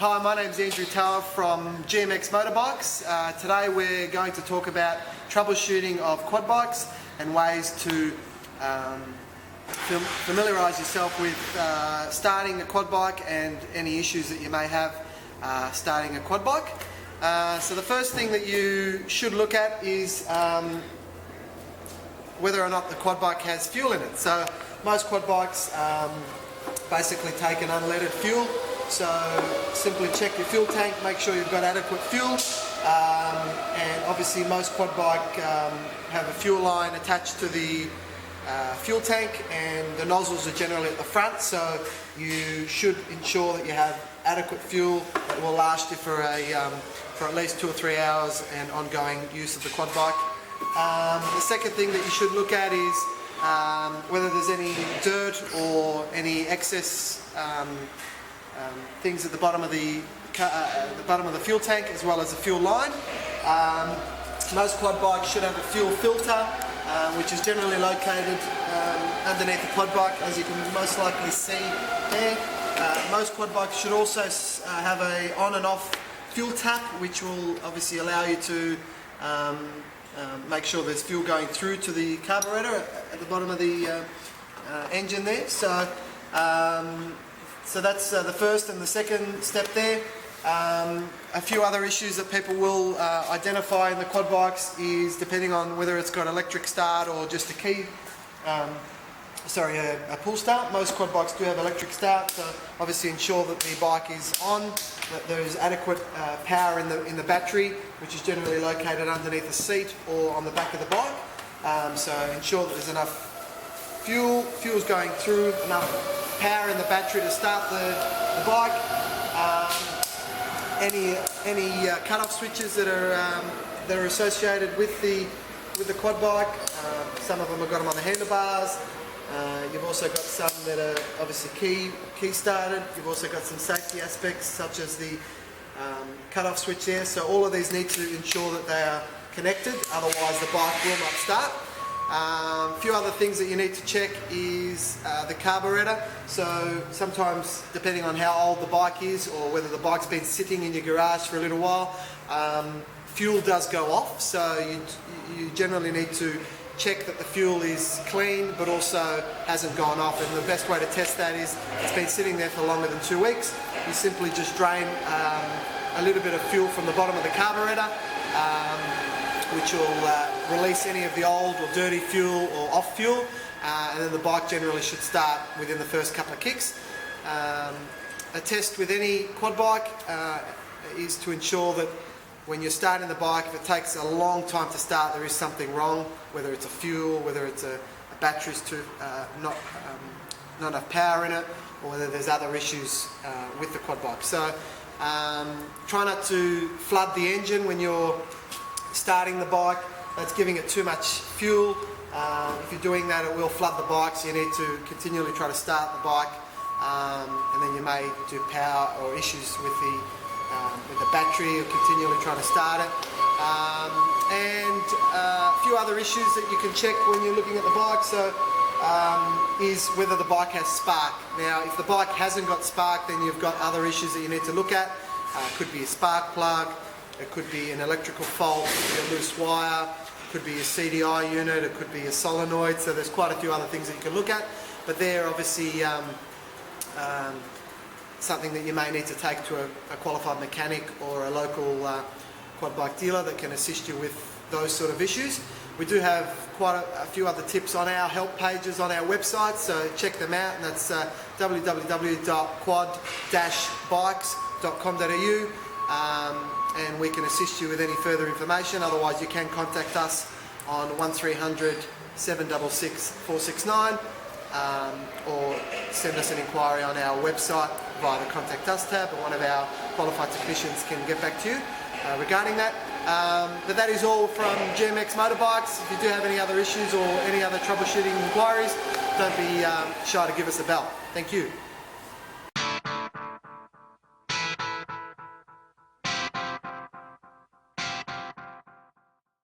Hi, my name is Andrew Tower from GMX Motorbikes. Today we're going to talk about troubleshooting of quad bikes and ways to familiarise yourself with starting a quad bike and any issues that you may have starting a quad bike. So the first thing that you should look at is whether or not the quad bike has fuel in it. So most quad bikes basically take an unleaded fuel. So simply check your fuel tank, make sure you've got adequate fuel, and obviously most quad bike have a fuel line attached to the fuel tank, and the nozzles are generally at the front, so you should ensure that you have adequate fuel that will last you for at least 2 or 3 hours and ongoing use of the quad bike. The second thing that you should look at is whether there's any dirt or any excess things at the bottom of the fuel tank, as well as the fuel line. Most quad bikes should have a fuel filter, which is generally located underneath the quad bike, as you can most likely see there. Most quad bikes should also have a on and off fuel tap, which will obviously allow you to make sure there's fuel going through to the carburetor at the bottom of the engine there. So that's the first and the second step there. A few other issues that people will identify in the quad bikes is depending on whether it's got electric start or just a key, a pull start. Most quad bikes do have electric start, so obviously ensure that the bike is on, that there's adequate power in the battery, which is generally located underneath the seat or on the back of the bike. So ensure that there's enough fuel's going through, enough power in the battery to start the bike. Any cut-off switches that are associated with the quad bike. Some of them have got them on the handlebars. You've also got some that are obviously key started. You've also got some safety aspects such as the cut-off switch there. So all of these need to ensure that they are connected, otherwise the bike will not start. A few other things that you need to check is the carburetor. So sometimes, depending on how old the bike is or whether the bike's been sitting in your garage for a little while, fuel does go off. So you generally need to check that the fuel is clean but also hasn't gone off, and the best way to test that is it's been sitting there for longer than 2 weeks. You simply just drain a little bit of fuel from the bottom of the carburetor, which will release any of the old or dirty fuel or off fuel, and then the bike generally should start within the first couple of kicks. A test with any quad bike is to ensure that when you're starting the bike, if it takes a long time to start, there is something wrong, whether it's a fuel, whether it's a battery's not enough power in it, or whether there's other issues with the quad bike. So try not to flood the engine when you're starting the bike. That's giving it too much fuel. If you're doing that, it will flood the bike, so you need to continually try to start the bike, and then you may do power or issues with the battery, or continually trying to start it. And a few other issues that you can check when you're looking at the bike is whether the bike has spark. Now, if the bike hasn't got spark, then you've got other issues that you need to look at. It could be a spark plug, it could be an electrical fault, it could be a loose wire, it could be a CDI unit, it could be a solenoid. So there's quite a few other things that you can look at, but they're obviously something that you may need to take to a qualified mechanic or a local quad bike dealer that can assist you with those sort of issues. We do have quite a few other tips on our help pages on our website, so check them out, and that's www.quad-bikes.com.au. And we can assist you with any further information. Otherwise, you can contact us on 1300 766 469, or send us an inquiry on our website via the Contact Us tab, and one of our qualified technicians can get back to you regarding that. But that is all from GMX Motorbikes. If you do have any other issues or any other troubleshooting inquiries, don't be shy to give us a bell. Thank you.